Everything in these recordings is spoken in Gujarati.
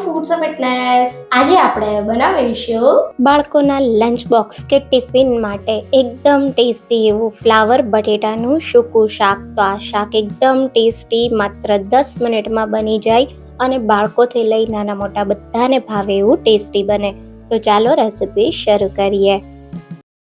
Foods of fitness. આજે આપણે બનાવીશું બાળકોના લંચ બોક્સ કે ટિફિન માટે એકદમ ટેસ્ટી એવું ફ્લાવર બટેટાનું સૂકું શાક. તો આ શાક એકદમ ટેસ્ટી, માત્ર 10 મિનિટમાં બની જાય અને બાળકોથી લઈ નાના મોટા બધાને ભાવે એવું ટેસ્ટી બને. તો ચાલો રેસીપી શરૂ કરીએ.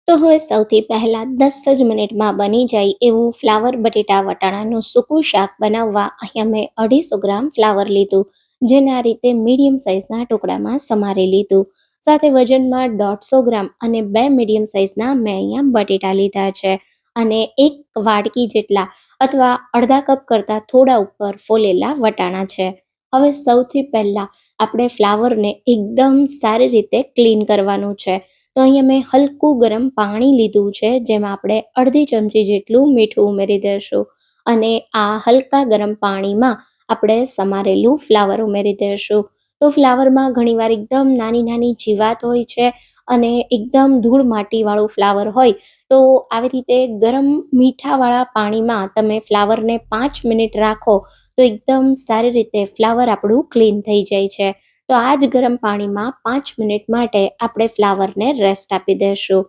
તો હવે સૌથી પહેલા 10 જ મિનિટમાં બની જાય એવું ફ્લાવર બટેટા વટાણાનું સૂકું શાક બનાવવા અહીંયા મેં 250 ગ્રામ ફ્લાવર લીધું, જેને આ રીતે મીડિયમ સાઇઝના ટુકડામાં સમારી લીધું. સાથે વજનમાં 150 ગ્રામ અને 2 મીડિયમ સાઇઝના મેં અહીંયા બટેટા લીધા છે અને 1 વાડકી જેટલા અથવા અડધા કપ કરતાં થોડા ઉપર ફોલેલા વટાણા છે. હવે સૌથી પહેલા આપણે ફ્લાવરને એકદમ સારી રીતે ક્લીન કરવાનું છે. તો અહીંયા મેં હલકું ગરમ પાણી લીધું છે, જેમાં આપણે અડધી ચમચી જેટલું મીઠું ઉમેરી દઈશું અને આ હલકા ગરમ પાણીમાં આપણે સમારેલું ફ્લાવર ઉમેરી દઈશું. તો ફ્લાવરમાં ઘણીવાર એકદમ નાની નાની જીવાત હોય છે અને એકદમ ધૂળ માટીવાળું ફ્લાવર હોય. તો આવી રીતે ગરમ મીઠાવાળા પાણીમાં તમે ફ્લાવરને 5 મિનિટ રાખો તો એકદમ સારી રીતે ફ્લાવર આપણું ક્લીન થઈ જાય છે. તો આ જ ગરમ પાણીમાં 5 મિનિટ માટે આપણે ફ્લાવરને રેસ્ટ આપી દઈશું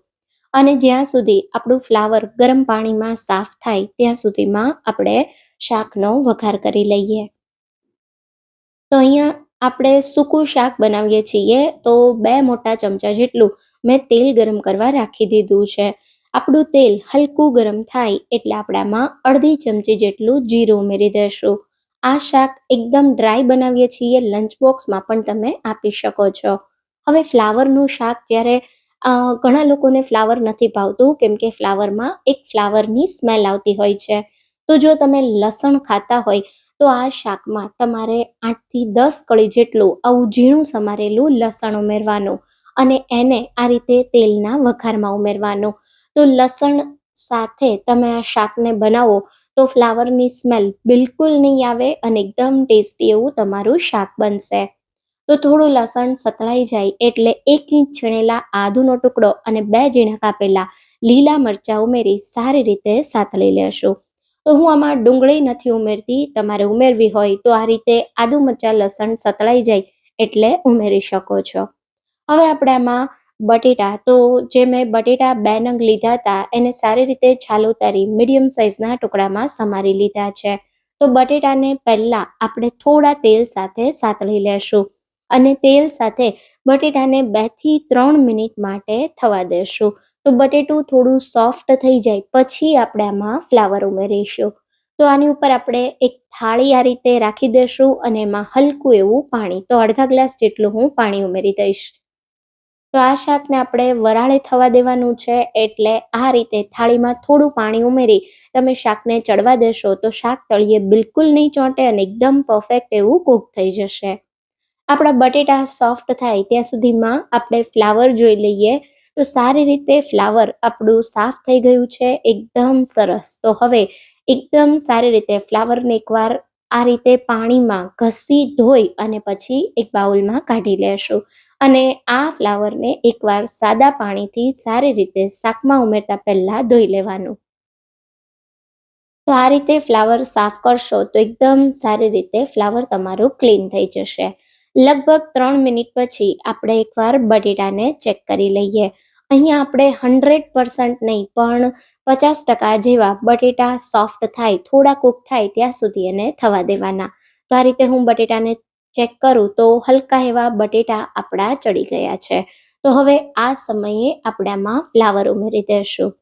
અને જ્યાં સુધી આપણું ફ્લાવર ગરમ પાણીમાં સાફ થાય ત્યાં સુધીમાં આપણે શાકનો વઘાર કરી લઈએ. તો અહીંયા આપણે સૂકું શાક બનાવીએ છીએ, તો 2 મોટા ચમચા જેટલું મેં તેલ ગરમ કરવા રાખી દીધું છે. આપણું તેલ હલકું ગરમ થાય એટલે આપણે આમાં અડધી ચમચી જેટલું જીરું ઉમેરી દઈશું. આ શાક એકદમ ડ્રાય બનાવીએ છીએ, લંચ બોક્સમાં પણ તમે આપી શકો છો. હવે ફ્લાવરનું શાક જ્યારે ઘણા લોકોને ફ્લાવર નથી ભાવતું, કેમ કે ફ્લાવરમાં એક ફ્લાવરની સ્મેલ આવતી હોય છે. તો જો તમે લસણ ખાતા હોય તો આ શાકમાં તમારે 8 થી 10 કળી જેટલું આવું ઝીણું સમારેલું લસણ ઉમેરવાનું અને એને આ રીતે તેલના વઘારમાં ઉમેરવાનું. તો લસણ સાથે તમે આ શાકને બનાવો તો ફ્લાવરની સ્મેલ બિલકુલ નહીં આવે અને એકદમ ટેસ્ટી એવું તમારું શાક બનશે. તો થોડું લસણ સતળાઈ જાય એટલે 1 ઇંચ છીણેલા આદુનો ટુકડો અને 2 ઝીણા કાપેલા લીલા મરચાં ઉમેરી સારી રીતે સાતળી લેશું. તો હું આમાં ડુંગળી નથી ઉમેરતી, તમારે ઉમેરવી હોય તો આ રીતે આદુ મરચાં લસણ સતળાઈ જાય એટલે ઉમેરી શકો છો. હવે આપણે આમાં બટેટા, તો જે મેં બટેટા 2 નંગ લીધા હતા એને સારી રીતે છાલ ઉતારી મીડિયમ સાઇઝના ટુકડામાં સમારી લીધા છે. તો બટેટાને પહેલા આપણે થોડા તેલ સાથે સાતળી લેશું અને તેલ સાથે બટેટાને 2 થી 3 મિનિટ માટે થવા દેશું. તો બટેટું થોડું સોફ્ટ થઈ જાય પછી આપણે આમાં ફ્લાવર ઉમેરીશું. તો આની ઉપર આપણે એક થાળી આ રીતે રાખી દઈશું અને એમાં હલકું એવું પાણી, તો અડધા ગ્લાસ જેટલું હું પાણી ઉમેરી દઈશ. તો આ શાકને આપણે વરાળે થવા દેવાનું છે એટલે આ રીતે થાળીમાં થોડું પાણી ઉમેરી તમે શાકને ચડવા દેશો તો શાક તળિયે બિલકુલ નહીં ચોંટે અને એકદમ પરફેક્ટ એવું કૂક થઈ જશે. આપણા બટેટા સોફ્ટ થાય ત્યાં સુધીમાં આપણે ફ્લાવર જોઈ લઈએ. તો સારી રીતે ફ્લાવર આપણું સાફ થઈ ગયું છે, એકદમ સરસ. તો હવે એકદમ સારી રીતે ફ્લાવરને એકવાર આ રીતે પાણીમાં ઘસી ધોઈ અને પછી એક બાઉલમાં કાઢી લેશું અને આ ફ્લાવરને એકવાર સાદા પાણીથી સારી રીતે શાકમાં ઉમેરતા પહેલા ધોઈ લેવાનું. તો આ રીતે ફ્લાવર સાફ કરશો તો એકદમ સારી રીતે ફ્લાવર તમારું ક્લીન થઈ જશે. લગભગ 3 મિનિટ પછી આપણે એકવાર બટેટાને ચેક કરી લઈએ. અહીંયા આપણે 100% નહીં પણ 50% જેવા બટેટા સોફ્ટ થાય, થોડા કૂક થાય ત્યાં સુધી એને થવા દેવાના. તો આ રીતે હું બટેટાને ચેક કરું તો હલકા એવા બટેટા આપણા ચડી ગયા છે. તો હવે આ સમયે આપણે આમાં ફ્લાવર ઉમેરી દઈશું.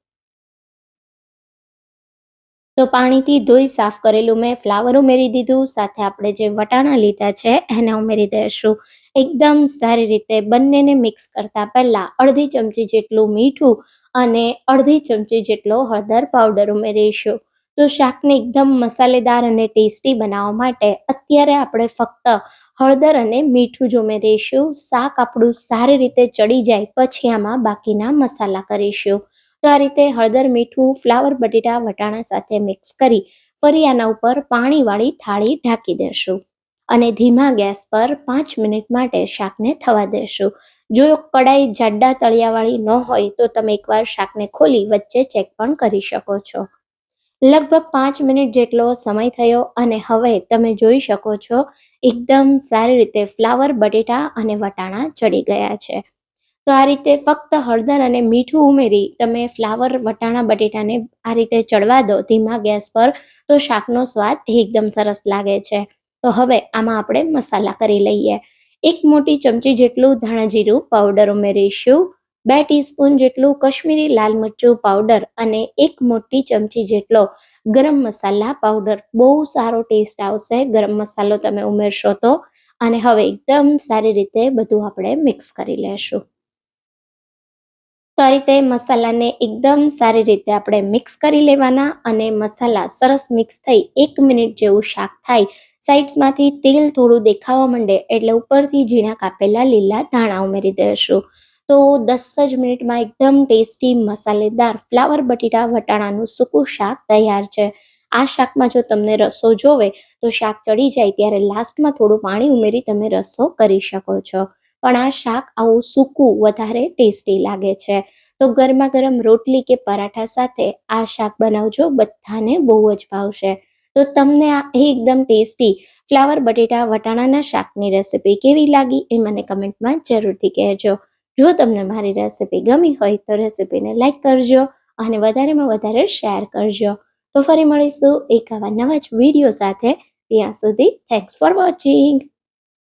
તો પાણીથી ધોઈ સાફ કરેલું મેં ફ્લાવર ઉમેરી દીધું, સાથે આપણે જે વટાણા લીધા છે એને ઉમેરી દઈશું. એકદમ સારી રીતે બંનેને મિક્સ કરતા પહેલા અડધી ચમચી જેટલું મીઠું અને અડધી ચમચી જેટલો હળદર પાવડર ઉમેરીશું. તો શાકને એકદમ મસાલેદાર અને ટેસ્ટી બનાવવા માટે અત્યારે આપણે ફક્ત હળદર અને મીઠું જ ઉમેરીશું. શાક આપણું સારી રીતે ચડી જાય પછી આમાં બાકીના મસાલા કરીશું. તો આ રીતે હળદર, મીઠું, ફ્લાવર, બટેટા, વટાણા સાથે મિક્સ કરી ફરી આના ઉપર પાણીવાળી થાળી ઢાંકી દેશું અને ધીમા ગેસ પર 5 મિનિટ માટે શાકને થવા દેશું. જો કડાઈ જાડા તળિયાવાળી ન હોય તો તમે એકવાર શાકને ખોલી વચ્ચે ચેક પણ કરી શકો છો. લગભગ 5 મિનિટ જેટલો સમય થયો અને હવે તમે જોઈ શકો છો એકદમ સારી રીતે ફ્લાવર બટેટા અને વટાણા ચડી ગયા છે. તો આ રીતે ફક્ત હળદર અને મીઠું ઉમેરી તમે ફ્લાવર વટાણા બટેટાને આ રીતે ચડવા દો ધીમા ગેસ પર, તો શાકનો સ્વાદ એકદમ સરસ લાગે છે. તો હવે આમાં આપણે મસાલા કરી લઈએ. 1 મોટી ચમચી જેટલું ધાણા જીરું પાવડર ઉમેરીશું, 2 ટીસ્પૂન જેટલું કશ્મીરી લાલ મરચું પાવડર અને 1 મોટી ચમચી જેટલો ગરમ મસાલા પાવડર. બહુ સારો ટેસ્ટ આવશે ગરમ મસાલો તમે ઉમેરશો તો. અને હવે એકદમ સારી રીતે બધું આપણે મિક્સ કરી લેશું. તો આ રીતે મસાલાને એકદમ સારી રીતે આપણે મિક્સ કરી લેવાના અને મસાલા સરસ મિક્સ થઈ 1 મિનિટ જેવું શાક થાય, સાઈડ્સમાંથી તેલ થોડું દેખાવા માંડે એટલે ઉપરથી ઝીણા કાપેલા લીલા ધાણા ઉમેરી દઈશું. તો 10 જ મિનિટમાં એકદમ ટેસ્ટી મસાલેદાર ફ્લાવર બટેટા વટાણાનું સૂકું શાક તૈયાર છે. આ શાકમાં જો તમને રસો જોવે તો શાક ચડી જાય ત્યારે લાસ્ટમાં થોડું પાણી ઉમેરી તમે રસો કરી શકો છો. પણ આ શાક આવું સૂકું વધારે ટેસ્ટી લાગે છે. તો ગરમા ગરમ રોટલી કે પરાઠા સાથે આ શાક બનાવજો, બધાને બહુ જ ભાવશે. તો તમને આ એકદમ ટેસ્ટી ફ્લાવર બટેટા વટાણાના શાકની રેસિપી કેવી લાગી એ મને કમેન્ટમાં જરૂરથી કહેજો. જો તમને મારી રેસિપી ગમી હોય તો રેસિપીને લાઈક કરજો અને વધારેમાં વધારે શેર કરજો. તો ફરી મળીશું એક આવા નવા જ વિડીયો સાથે. ત્યાં સુધી થેન્ક્સ ફોર વોચિંગ.